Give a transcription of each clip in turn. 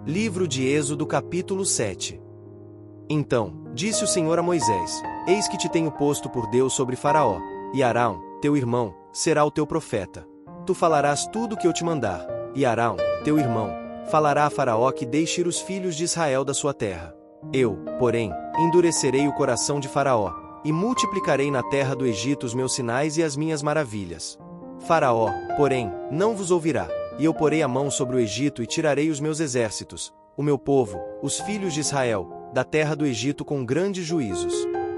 Livro de Êxodo capítulo 7. Então, disse o Senhor a Moisés: Eis que te tenho posto por Deus sobre Faraó, e Arão, teu irmão, será o teu profeta. Tu falarás tudo o que eu te mandar, e Arão, teu irmão, falará a Faraó que deixe ir os filhos de Israel da sua terra. Eu, porém, endurecerei o coração de Faraó, e multiplicarei na terra do Egito os meus sinais e as minhas maravilhas. Faraó, porém, não vos ouvirá, e eu porei a mão sobre o Egito e tirarei os meus exércitos, o meu povo, os filhos de Israel, da terra do Egito com grandes juízos.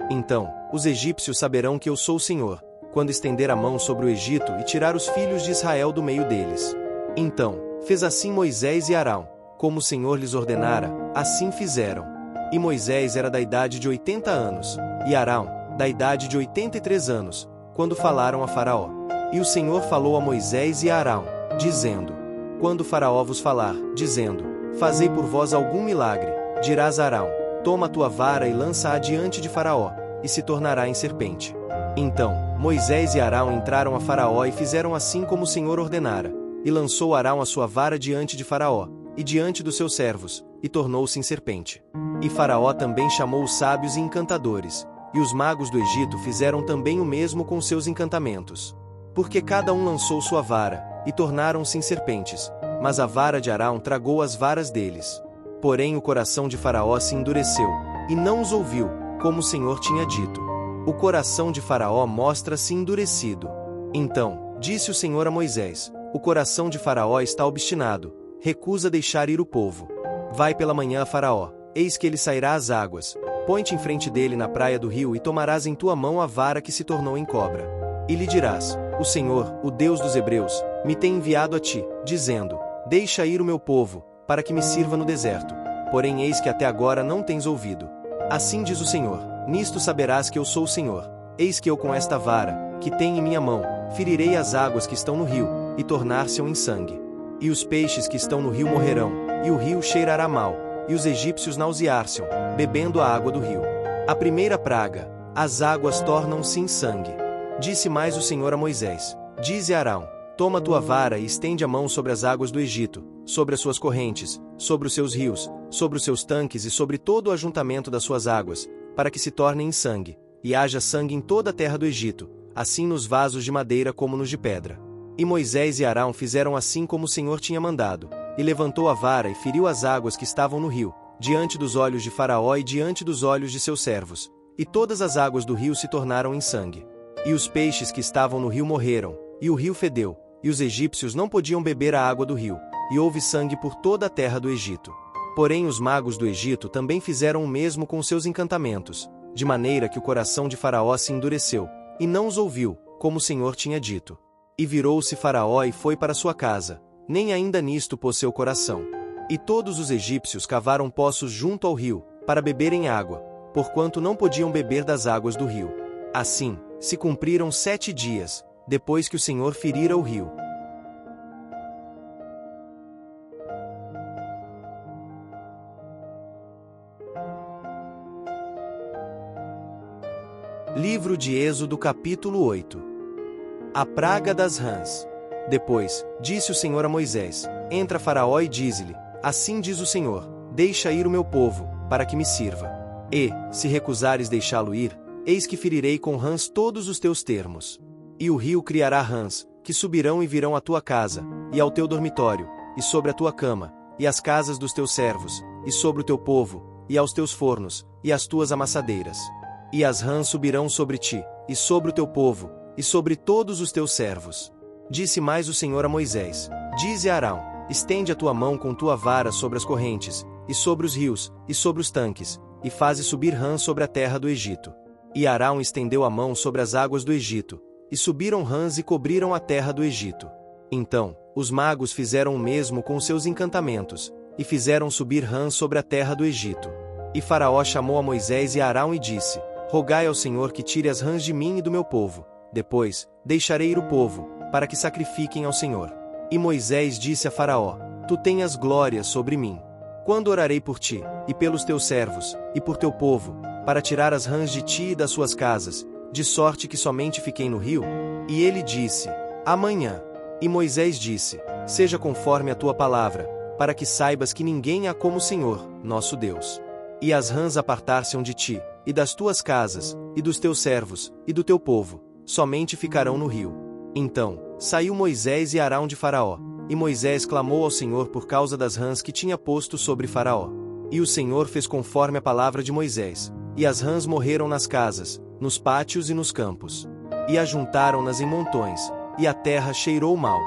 Então, os egípcios saberão que eu sou o Senhor, quando estender a mão sobre o Egito e tirar os filhos de Israel do meio deles. Então, fez assim Moisés e Arão, como o Senhor lhes ordenara, assim fizeram. E Moisés era da idade de 80 anos, e Arão, da idade de 83 anos, quando falaram a Faraó. E o Senhor falou a Moisés e a Arão, dizendo: Quando Faraó vos falar, dizendo: Fazei por vós algum milagre, dirás a Arão: Toma a tua vara e lança-a diante de Faraó, e se tornará em serpente. Então, Moisés e Arão entraram a Faraó e fizeram assim como o Senhor ordenara, e lançou Arão a sua vara diante de Faraó, e diante dos seus servos, e tornou-se em serpente. E Faraó também chamou os sábios e encantadores, e os magos do Egito fizeram também o mesmo com seus encantamentos. Porque cada um lançou sua vara, e tornaram-se em serpentes, mas a vara de Arão tragou as varas deles. Porém o coração de Faraó se endureceu, e não os ouviu, como o Senhor tinha dito. O coração de Faraó mostra-se endurecido. Então, disse o Senhor a Moisés: O coração de Faraó está obstinado, recusa deixar ir o povo. Vai pela manhã a Faraó, eis que ele sairá às águas, põe-te em frente dele na praia do rio e tomarás em tua mão a vara que se tornou em cobra. E lhe dirás: O Senhor, o Deus dos Hebreus, me tem enviado a ti, dizendo: Deixa ir o meu povo, para que me sirva no deserto. Porém eis que até agora não tens ouvido. Assim diz o Senhor: Nisto saberás que eu sou o Senhor. Eis que eu com esta vara, que tenho em minha mão, ferirei as águas que estão no rio, e tornar-se-ão em sangue. E os peixes que estão no rio morrerão, e o rio cheirará mal, e os egípcios nausear-se-ão, bebendo a água do rio. A primeira praga: as águas tornam-se em sangue. Disse mais o Senhor a Moisés: Dize a Arão: Toma tua vara e estende a mão sobre as águas do Egito, sobre as suas correntes, sobre os seus rios, sobre os seus tanques e sobre todo o ajuntamento das suas águas, para que se tornem em sangue, e haja sangue em toda a terra do Egito, assim nos vasos de madeira como nos de pedra. E Moisés e Arão fizeram assim como o Senhor tinha mandado, e levantou a vara e feriu as águas que estavam no rio, diante dos olhos de Faraó e diante dos olhos de seus servos, e todas as águas do rio se tornaram em sangue. E os peixes que estavam no rio morreram, e o rio fedeu, e os egípcios não podiam beber a água do rio, e houve sangue por toda a terra do Egito. Porém os magos do Egito também fizeram o mesmo com seus encantamentos, de maneira que o coração de Faraó se endureceu, e não os ouviu, como o Senhor tinha dito. E virou-se Faraó e foi para sua casa, nem ainda nisto pôs seu coração. E todos os egípcios cavaram poços junto ao rio, para beberem água, porquanto não podiam beber das águas do rio. Assim, se cumpriram 7 dias, depois que o Senhor ferira o rio. Livro de Êxodo capítulo 8. A praga das rãs. Depois, disse o Senhor a Moisés: Entra Faraó e dize-lhe: Assim diz o Senhor: Deixa ir o meu povo, para que me sirva. E, se recusares deixá-lo ir, eis que ferirei com rãs todos os teus termos. E o rio criará rãs, que subirão e virão à tua casa, e ao teu dormitório, e sobre a tua cama, e às casas dos teus servos, e sobre o teu povo, e aos teus fornos, e às tuas amassadeiras. E as rãs subirão sobre ti, e sobre o teu povo, e sobre todos os teus servos. Disse mais o Senhor a Moisés: Dize a Arão: Estende a tua mão com tua vara sobre as correntes, e sobre os rios, e sobre os tanques, e faze subir rãs sobre a terra do Egito. E Arão estendeu a mão sobre as águas do Egito, e subiram rãs e cobriram a terra do Egito. Então, os magos fizeram o mesmo com seus encantamentos, e fizeram subir rãs sobre a terra do Egito. E Faraó chamou a Moisés e a Arão e disse: Rogai ao Senhor que tire as rãs de mim e do meu povo. Depois, deixarei ir o povo, para que sacrifiquem ao Senhor. E Moisés disse a Faraó: Tu tenhas glória sobre mim. Quando orarei por ti, e pelos teus servos, e por teu povo, para tirar as rãs de ti e das suas casas, de sorte que somente fiquei no rio? E ele disse: Amanhã. E Moisés disse: Seja conforme a tua palavra, para que saibas que ninguém há como o Senhor, nosso Deus. E as rãs apartar-se-ão de ti, e das tuas casas, e dos teus servos, e do teu povo, somente ficarão no rio. Então, saiu Moisés e Arão de Faraó, e Moisés clamou ao Senhor por causa das rãs que tinha posto sobre Faraó. E o Senhor fez conforme a palavra de Moisés, e as rãs morreram nas casas, nos pátios e nos campos. E ajuntaram-nas em montões, e a terra cheirou mal.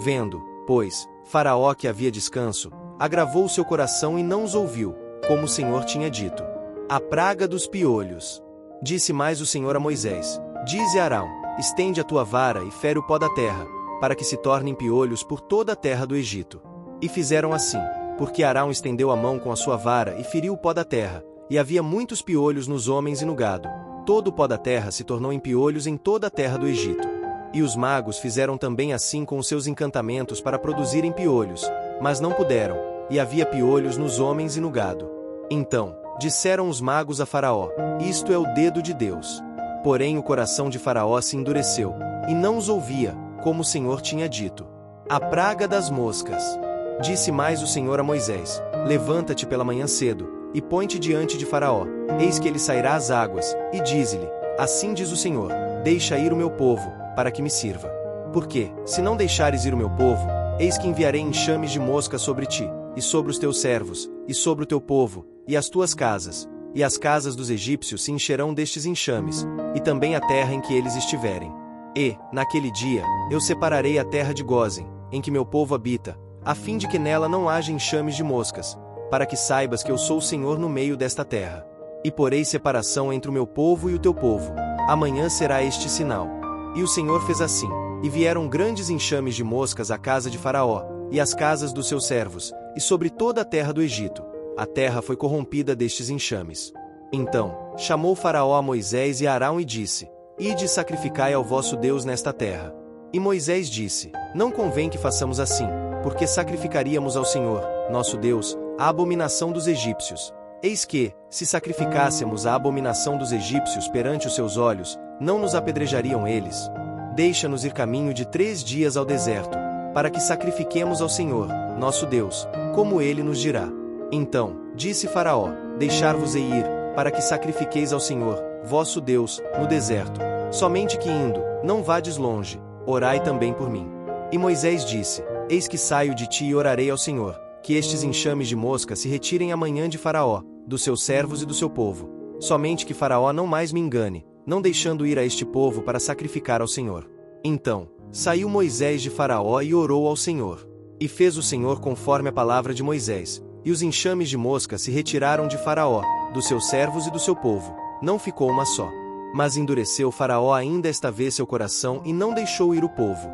Vendo, pois, Faraó que havia descanso, agravou seu coração e não os ouviu, como o Senhor tinha dito. A praga dos piolhos. Disse mais o Senhor a Moisés: Dize a Arão: Estende a tua vara e fere o pó da terra, para que se tornem piolhos por toda a terra do Egito. E fizeram assim, porque Arão estendeu a mão com a sua vara e feriu o pó da terra, e havia muitos piolhos nos homens e no gado. Todo o pó da terra se tornou em piolhos em toda a terra do Egito. E os magos fizeram também assim com os seus encantamentos para produzirem piolhos, mas não puderam, e havia piolhos nos homens e no gado. Então, disseram os magos a Faraó: Isto é o dedo de Deus. Porém o coração de Faraó se endureceu, e não os ouvia, como o Senhor tinha dito. A praga das moscas. Disse mais o Senhor a Moisés: Levanta-te pela manhã cedo, e põe-te diante de Faraó, eis que ele sairá às águas, e dize-lhe: Assim diz o Senhor: Deixa ir o meu povo, para que me sirva. Porque, se não deixares ir o meu povo, eis que enviarei enxames de mosca sobre ti, e sobre os teus servos, e sobre o teu povo, e as tuas casas, e as casas dos egípcios se encherão destes enxames, e também a terra em que eles estiverem. E, naquele dia, eu separarei a terra de Gósen, em que meu povo habita, a fim de que nela não haja enxames de moscas, para que saibas que eu sou o Senhor no meio desta terra. E porei separação entre o meu povo e o teu povo. Amanhã será este sinal. E o Senhor fez assim, e vieram grandes enxames de moscas à casa de Faraó, e às casas dos seus servos, e sobre toda a terra do Egito. A terra foi corrompida destes enxames. Então, chamou Faraó a Moisés e a Arão e disse: Ide e sacrificai ao vosso Deus nesta terra. E Moisés disse: Não convém que façamos assim, porque sacrificaríamos ao Senhor, nosso Deus, a abominação dos egípcios. Eis que, se sacrificássemos a abominação dos egípcios perante os seus olhos, não nos apedrejariam eles. Deixa-nos ir caminho de 3 dias ao deserto, para que sacrifiquemos ao Senhor, nosso Deus, como ele nos dirá. Então, disse Faraó: Deixar-vos-ei ir, para que sacrifiqueis ao Senhor, vosso Deus, no deserto. Somente que indo, não vades longe, orai também por mim. E Moisés disse: Eis que saio de ti e orarei ao Senhor, que estes enxames de mosca se retirem amanhã de Faraó, dos seus servos e do seu povo. Somente que Faraó não mais me engane, não deixando ir a este povo para sacrificar ao Senhor. Então, saiu Moisés de Faraó e orou ao Senhor. E fez o Senhor conforme a palavra de Moisés, e os enxames de mosca se retiraram de Faraó, dos seus servos e do seu povo. Não ficou uma só. Mas endureceu Faraó ainda esta vez seu coração e não deixou ir o povo.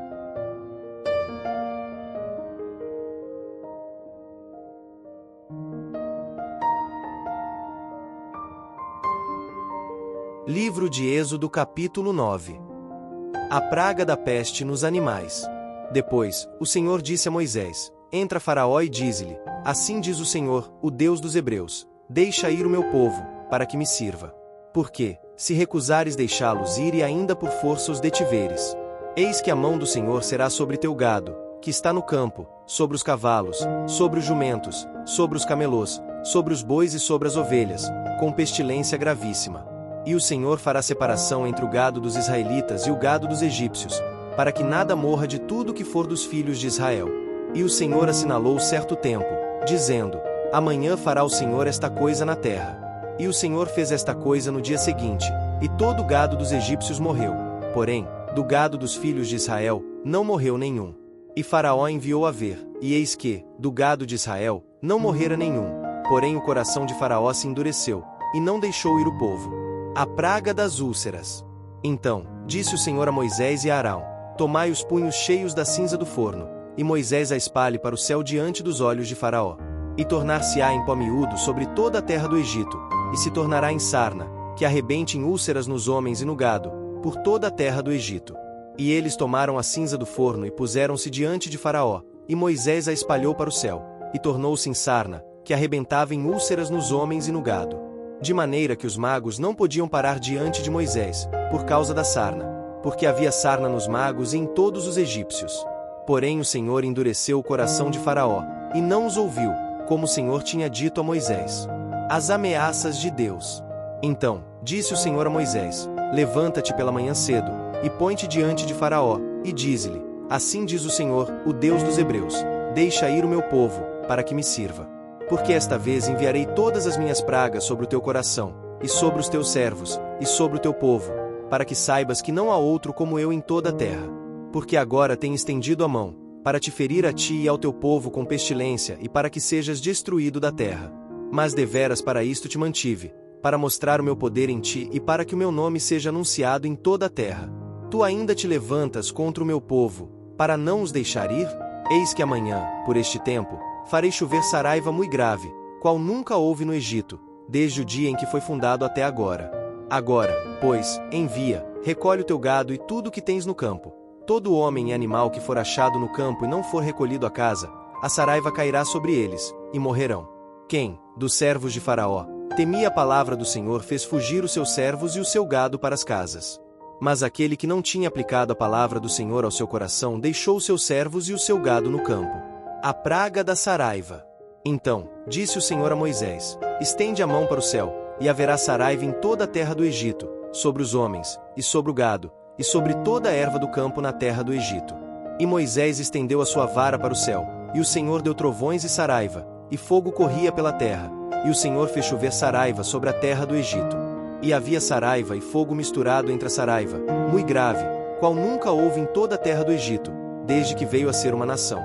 Livro de Êxodo capítulo 9. A praga da peste nos animais. Depois, o Senhor disse a Moisés: Entra Faraó e dize-lhe: Assim diz o Senhor, o Deus dos Hebreus: Deixa ir o meu povo, para que me sirva. Porque, se recusares deixá-los ir e ainda por força os detiveres, eis que a mão do Senhor será sobre teu gado, que está no campo, sobre os cavalos, sobre os jumentos, sobre os camelôs, sobre os bois e sobre as ovelhas, com pestilência gravíssima. E o Senhor fará separação entre o gado dos israelitas e o gado dos egípcios, para que nada morra de tudo que for dos filhos de Israel. E o Senhor assinalou certo tempo, dizendo: Amanhã fará o Senhor esta coisa na terra. E o Senhor fez esta coisa no dia seguinte, e todo o gado dos egípcios morreu. Porém, do gado dos filhos de Israel, não morreu nenhum. E Faraó enviou a ver, e eis que, do gado de Israel, não morrera nenhum. Porém o coração de Faraó se endureceu, e não deixou ir o povo. A praga das úlceras. Então, disse o Senhor a Moisés e a Arão: Tomai os punhos cheios da cinza do forno, e Moisés a espalhe para o céu diante dos olhos de Faraó. E tornar-se-á em pó miúdo sobre toda a terra do Egito, e se tornará em sarna, que arrebente em úlceras nos homens e no gado, por toda a terra do Egito. E eles tomaram a cinza do forno e puseram-se diante de Faraó, e Moisés a espalhou para o céu, e tornou-se em sarna, que arrebentava em úlceras nos homens e no gado. De maneira que os magos não podiam parar diante de Moisés, por causa da sarna, porque havia sarna nos magos e em todos os egípcios. Porém o Senhor endureceu o coração de Faraó, e não os ouviu, como o Senhor tinha dito a Moisés. As ameaças de Deus. Então, disse o Senhor a Moisés: levanta-te pela manhã cedo, e põe-te diante de Faraó, e dize-lhe: assim diz o Senhor, o Deus dos Hebreus: deixa ir o meu povo, para que me sirva. Porque esta vez enviarei todas as minhas pragas sobre o teu coração, e sobre os teus servos, e sobre o teu povo, para que saibas que não há outro como eu em toda a terra. Porque agora tenho estendido a mão, para te ferir a ti e ao teu povo com pestilência e para que sejas destruído da terra. Mas deveras para isto te mantive, para mostrar o meu poder em ti e para que o meu nome seja anunciado em toda a terra. Tu ainda te levantas contra o meu povo, para não os deixar ir? Eis que amanhã, por este tempo, farei chover saraiva muito grave, qual nunca houve no Egito, desde o dia em que foi fundado até agora. Agora, pois, envia, recolhe o teu gado e tudo o que tens no campo. Todo homem e animal que for achado no campo e não for recolhido à casa, a saraiva cairá sobre eles, e morrerão. Quem, dos servos de Faraó, temia a palavra do Senhor, fez fugir os seus servos e o seu gado para as casas. Mas aquele que não tinha aplicado a palavra do Senhor ao seu coração deixou os seus servos e o seu gado no campo. A praga da saraiva. Então, disse o Senhor a Moisés: estende a mão para o céu, e haverá saraiva em toda a terra do Egito, sobre os homens, e sobre o gado, e sobre toda a erva do campo na terra do Egito. E Moisés estendeu a sua vara para o céu, e o Senhor deu trovões e saraiva, e fogo corria pela terra, e o Senhor fez chover saraiva sobre a terra do Egito. E havia saraiva e fogo misturado entre a saraiva, muito grave, qual nunca houve em toda a terra do Egito, desde que veio a ser uma nação.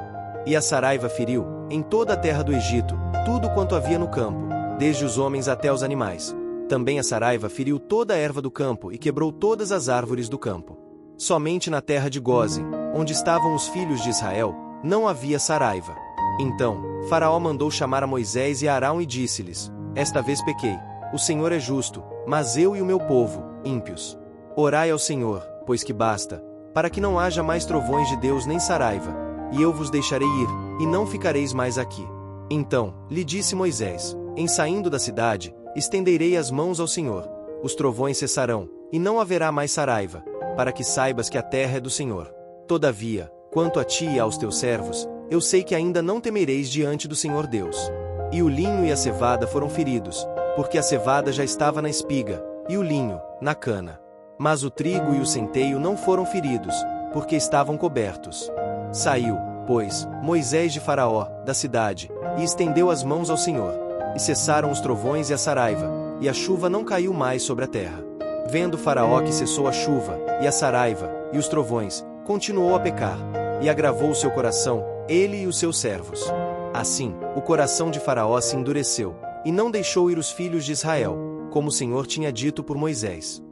E a saraiva feriu, em toda a terra do Egito, tudo quanto havia no campo, desde os homens até os animais. Também a saraiva feriu toda a erva do campo e quebrou todas as árvores do campo. Somente na terra de Gósen, onde estavam os filhos de Israel, não havia saraiva. Então, Faraó mandou chamar a Moisés e a Arão e disse-lhes: esta vez pequei, o Senhor é justo, mas eu e o meu povo, ímpios. Orai ao Senhor, pois que basta, para que não haja mais trovões de Deus nem saraiva, e eu vos deixarei ir, e não ficareis mais aqui. Então, lhe disse Moisés: em saindo da cidade, estenderei as mãos ao Senhor, os trovões cessarão, e não haverá mais saraiva, para que saibas que a terra é do Senhor. Todavia, quanto a ti e aos teus servos, eu sei que ainda não temereis diante do Senhor Deus. E o linho e a cevada foram feridos, porque a cevada já estava na espiga, e o linho, na cana. Mas o trigo e o centeio não foram feridos, porque estavam cobertos. Saiu, pois, Moisés de Faraó, da cidade, e estendeu as mãos ao Senhor. E cessaram os trovões e a saraiva, e a chuva não caiu mais sobre a terra. Vendo Faraó que cessou a chuva, e a saraiva, e os trovões, continuou a pecar, e agravou o seu coração, ele e os seus servos. Assim, o coração de Faraó se endureceu, e não deixou ir os filhos de Israel, como o Senhor tinha dito por Moisés.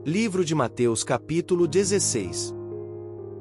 Livro de Mateus capítulo 16.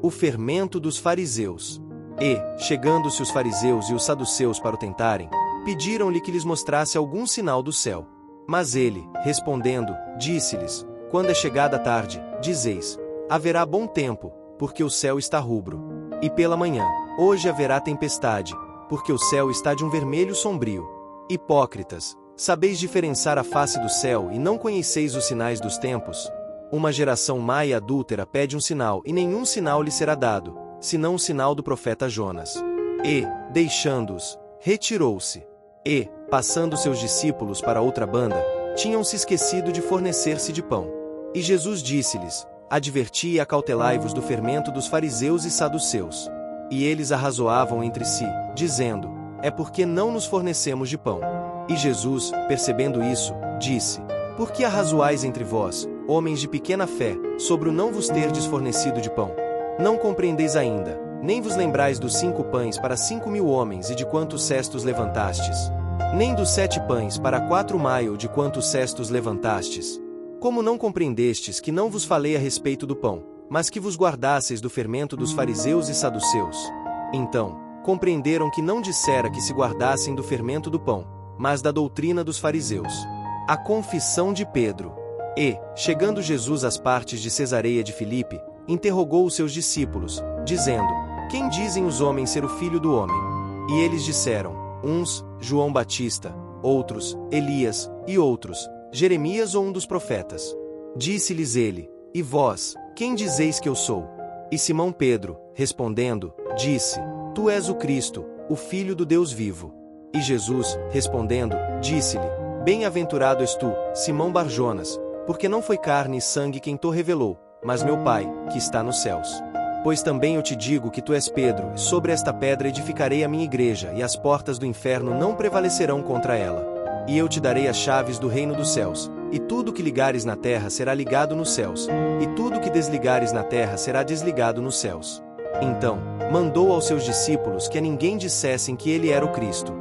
O fermento dos fariseus. E, chegando-se os fariseus e os saduceus para o tentarem, pediram-lhe que lhes mostrasse algum sinal do céu. Mas ele, respondendo, disse-lhes: quando é chegada a tarde, dizeis: haverá bom tempo, porque o céu está rubro. E pela manhã, hoje haverá tempestade, porque o céu está de um vermelho sombrio. Hipócritas, sabeis diferenciar a face do céu e não conheceis os sinais dos tempos? Uma geração má e adúltera pede um sinal e nenhum sinal lhe será dado, senão o sinal do profeta Jonas. E, deixando-os, retirou-se. E, passando seus discípulos para outra banda, tinham se esquecido de fornecer-se de pão. E Jesus disse-lhes: adverti e acautelai-vos do fermento dos fariseus e saduceus. E eles arrazoavam entre si, dizendo: é porque não nos fornecemos de pão. E Jesus, percebendo isso, disse: por que arrazoais entre vós, homens de pequena fé, sobre o não vos terdes fornecido de pão? Não compreendeis ainda, nem vos lembrais dos 5 pães para 5.000 homens e de quantos cestos levantastes? Nem dos 7 pães para 4 maio de quantos cestos levantastes? Como não compreendestes que não vos falei a respeito do pão, mas que vos guardasseis do fermento dos fariseus e saduceus? Então, compreenderam que não dissera que se guardassem do fermento do pão, mas da doutrina dos fariseus. A confissão de Pedro. E, chegando Jesus às partes de Cesareia de Filipe, interrogou os seus discípulos, dizendo: quem dizem os homens ser o filho do homem? E eles disseram: uns, João Batista, outros, Elias, e outros, Jeremias ou um dos profetas? Disse-lhes ele: E vós, quem dizeis que eu sou? E Simão Pedro, respondendo, disse: Tu és o Cristo, o Filho do Deus vivo. E Jesus, respondendo, disse-lhe: Bem-aventurado és tu, Simão Barjonas, porque não foi carne e sangue quem te revelou, mas meu Pai, que está nos céus. Pois também eu te digo que tu és Pedro, e sobre esta pedra edificarei a minha igreja, e as portas do inferno não prevalecerão contra ela. E eu te darei as chaves do reino dos céus, e tudo que ligares na terra será ligado nos céus, e tudo que desligares na terra será desligado nos céus. Então, mandou aos seus discípulos que a ninguém dissessem que ele era o Cristo.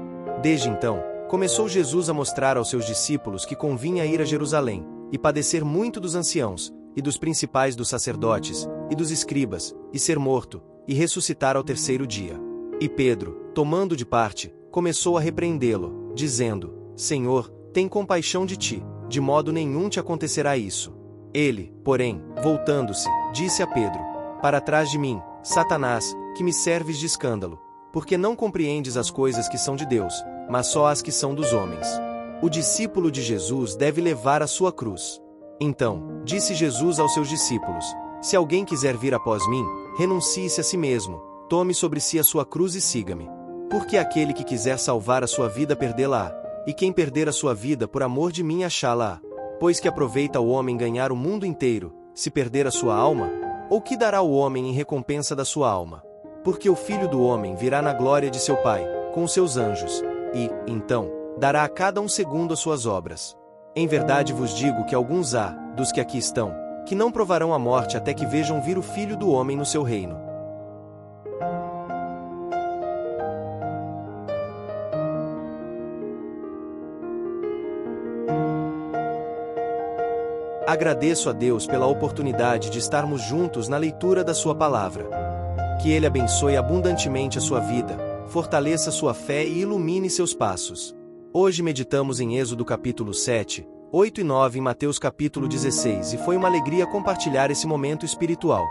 Desde então, começou Jesus a mostrar aos seus discípulos que convinha ir a Jerusalém, e padecer muito dos anciãos, e dos principais dos sacerdotes, e dos escribas, e ser morto, e ressuscitar ao terceiro dia. E Pedro, tomando de parte, começou a repreendê-lo, dizendo: Senhor, tem compaixão de ti, de modo nenhum te acontecerá isso. Ele, porém, voltando-se, disse a Pedro: Para trás de mim, Satanás, que me serves de escândalo, porque não compreendes as coisas que são de Deus, mas só as que são dos homens. O discípulo de Jesus deve levar a sua cruz. Então, disse Jesus aos seus discípulos: Se alguém quiser vir após mim, renuncie-se a si mesmo, tome sobre si a sua cruz e siga-me. Porque aquele que quiser salvar a sua vida perdê-la-á, e quem perder a sua vida por amor de mim achá-la-á. Pois que aproveita o homem ganhar o mundo inteiro, se perder a sua alma? Ou que dará o homem em recompensa da sua alma? Porque o Filho do Homem virá na glória de seu Pai, com os seus anjos, e, então, dará a cada um segundo as suas obras. Em verdade vos digo que alguns há, dos que aqui estão, que não provarão a morte até que vejam vir o Filho do Homem no seu reino. Agradeço a Deus pela oportunidade de estarmos juntos na leitura da sua palavra. Que Ele abençoe abundantemente a sua vida, fortaleça sua fé e ilumine seus passos. Hoje meditamos em Êxodo capítulo 7, 8 e 9 e Mateus capítulo 16 e foi uma alegria compartilhar esse momento espiritual.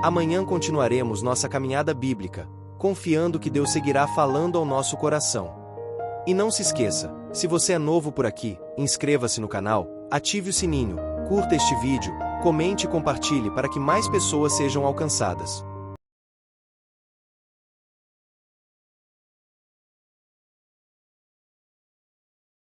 Amanhã continuaremos nossa caminhada bíblica, confiando que Deus seguirá falando ao nosso coração. E não se esqueça, se você é novo por aqui, inscreva-se no canal, ative o sininho, curta este vídeo, comente e compartilhe para que mais pessoas sejam alcançadas.